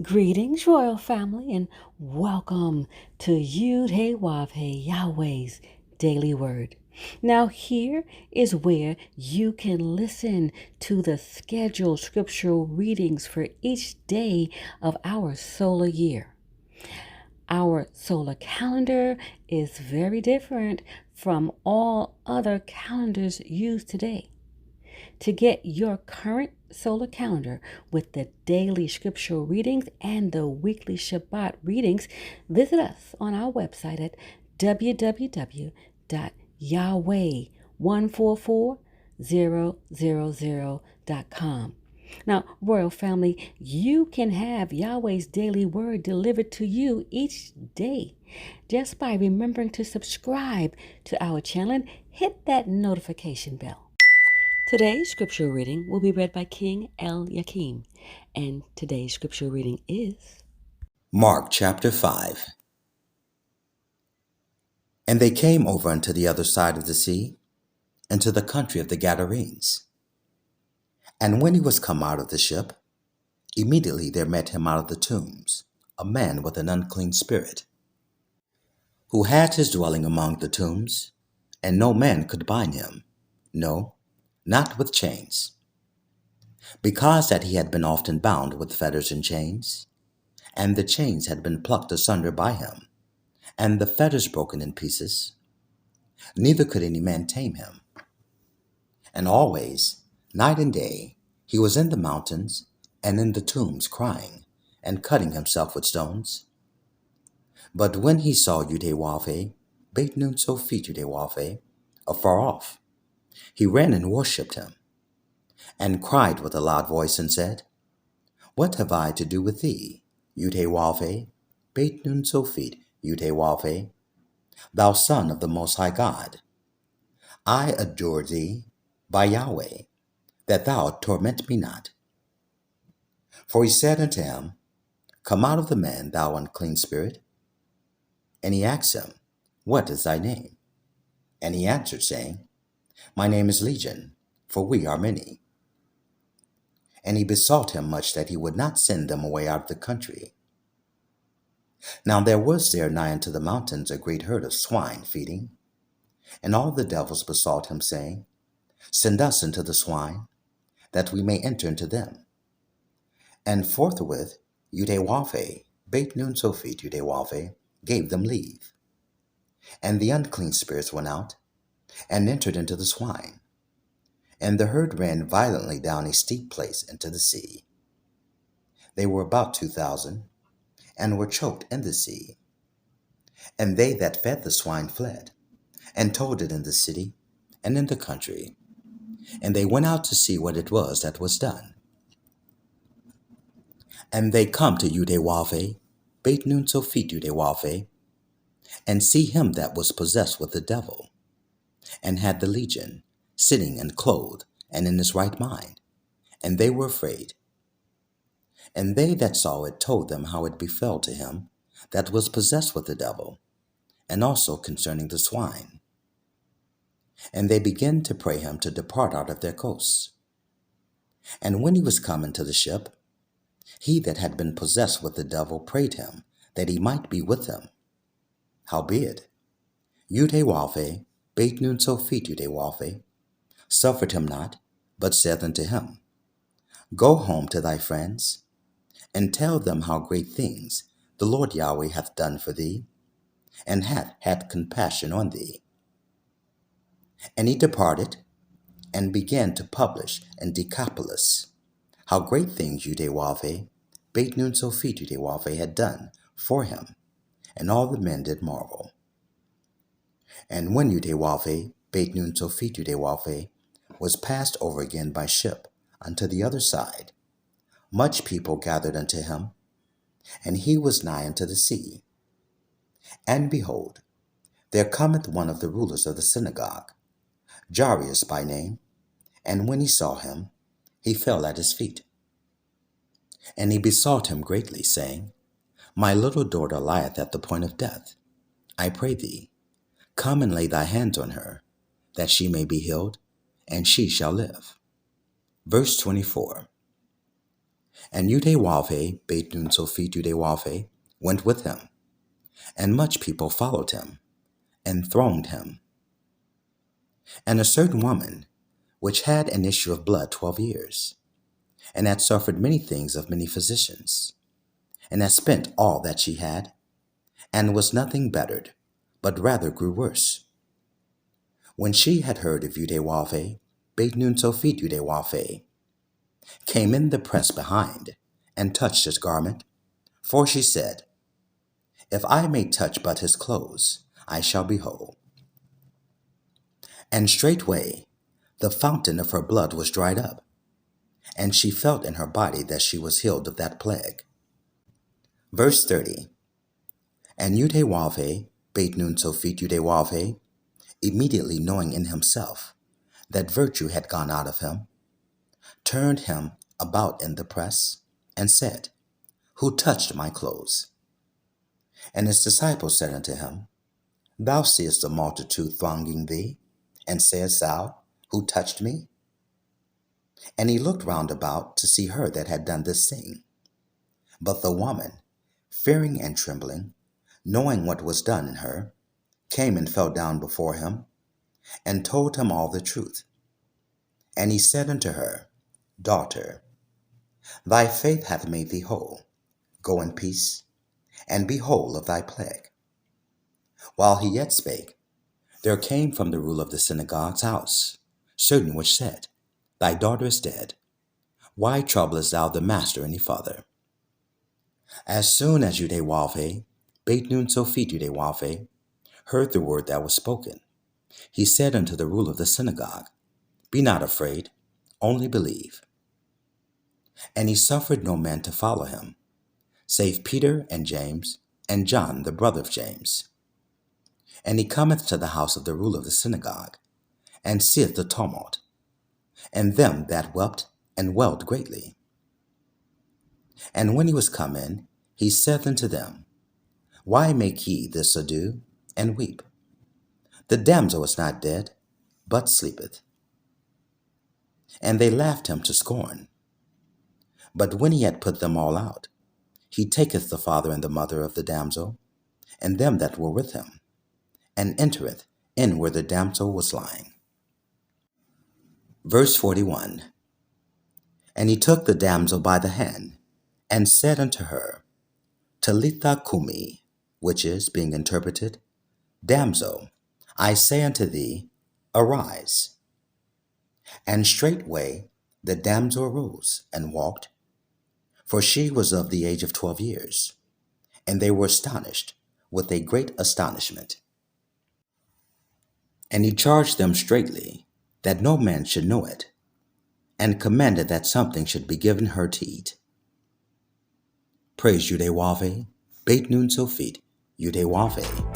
Greetings, royal family, and welcome to Yahweh, Yahweh's Daily Word. Now, here is where you can listen to the scheduled scriptural readings for each day of our solar year. Our solar calendar is very different from all other calendars used today. To get your current solar calendar with the daily scriptural readings and the weekly Shabbat readings, visit us on our website at www.yahweh144000.com. Now, Royal Family, you can have Yahweh's daily word delivered to you each day just by remembering to subscribe to our channel and hit that notification bell. Today's scripture reading will be read by King Yakim, and today's scripture reading is Mark chapter 5. And they came over unto the other side of the sea, into the country of the Gadarenes. And when he was come out of the ship, immediately there met him out of the tombs a man with an unclean spirit, who had his dwelling among the tombs, and no man could bind him, no, not with chains, because that he had been often bound with fetters and chains, and the chains had been plucked asunder by him, and the fetters broken in pieces. Neither could any man tame him. And always, night and day, he was in the mountains and in the tombs crying and cutting himself with stones. But when he saw Yahweh, beit nun so feet Yahweh, afar off, he ran and worshipped him, and cried with a loud voice and said, What have I to do with thee, Yahweh, beit nun so feet Yahweh, thou Son of the Most High God? I adjure thee by Yahweh, that thou torment me not. For he said unto him, Come out of the man, thou unclean spirit. And he asked him, What is thy name? And he answered, saying, My name is Legion, for we are many. And he besought him much that he would not send them away out of the country. Now there was there nigh unto the mountains a great herd of swine feeding. And all the devils besought him, saying, Send us into the swine, that we may enter into them. And forthwith Yahweh, beit nun so feet Yahweh, gave them leave. And the unclean spirits went out, and entered into the swine. And the herd ran violently down a steep place into the sea. They were about 2,000, and were choked in the sea. And they that fed the swine fled, and told it in the city, and in the country. And they went out to see what it was that was done. And they come to Yahweh, beit nun so feet Yahweh, and see him that was possessed with the devil, and had the legion, sitting and clothed, and in his right mind. And they were afraid. And they that saw it told them how it befell to him that was possessed with the devil, and also concerning the swine. And they began to pray him to depart out of their coasts. And when he was come into the ship, he that had been possessed with the devil prayed him that he might be with him. Howbeit, Yahweh, beit nun so feet Yahweh, suffered him not, but said unto him, Go home to thy friends, and tell them how great things the Lord Yahweh hath done for thee, and hath had compassion on thee. And he departed, and began to publish in Decapolis how great things Yahweh, beit nun so feet Yahweh, had done for him, and all the men did marvel. And when Yahweh, beit nun so feet Yahweh, was passed over again by ship unto the other side, much people gathered unto him, and he was nigh unto the sea. And behold, there cometh one of the rulers of the synagogue, Jairus by name, and when he saw him, he fell at his feet. And he besought him greatly, saying, My little daughter lieth at the point of death. I pray thee, come and lay thy hands on her, that she may be healed, and she shall live. Verse 24. And Yahweh bade Nun Sophit Yahweh went with him, and much people followed him, and thronged him. And a certain woman, which had an issue of blood 12 years, and had suffered many things of many physicians, and had spent all that she had, and was nothing bettered, but rather grew worse. When she had heard of Yahweh, bade Nun Sophit Yahweh, came in the press behind, and touched his garment, for she said, If I may touch but his clothes, I shall be whole. And straightway the fountain of her blood was dried up, and she felt in her body that she was healed of that plague. Verse 30. And Yahweh bade Nun Sophit Yahweh, immediately knowing in himself that virtue had gone out of him, turned him about in the press, and said, Who touched my clothes? And his disciples said unto him, Thou seest the multitude thronging thee, and sayest thou, Who touched me? And he looked round about to see her that had done this thing. But the woman, fearing and trembling, knowing what was done in her, came and fell down before him, and told him all the truth. And he said unto her, Daughter, thy faith hath made thee whole. Go in peace, and be whole of thy plague. While he yet spake, there came from the ruler of the synagogue's house certain which said, Thy daughter is dead. Why troublest thou the master any further? As soon as Yahweh bade Nun Sophit Yahweh heard the word that was spoken, he said unto the ruler of the synagogue, Be not afraid, only believe. And he suffered no man to follow him, save Peter and James and John the brother of James. And he cometh to the house of the ruler of the synagogue, and seeth the tumult, and them that wept and wailed greatly. And when he was come in, he saith unto them, Why make ye this ado, and weep? The damsel is not dead, but sleepeth. And they laughed him to scorn. But when he had put them all out, he taketh the father and the mother of the damsel, and them that were with him, and entereth in where the damsel was lying. Verse 41. And he took the damsel by the hand, and said unto her, Talitha cumi, which is, being interpreted, Damsel, I say unto thee, arise. And straightway the damsel arose and walked, for she was of the age of 12 years, and they were astonished with a great astonishment. And he charged them straitly that no man should know it, and commanded that something should be given her to eat. Praise Yahweh, beit nun Sophit, Yahweh.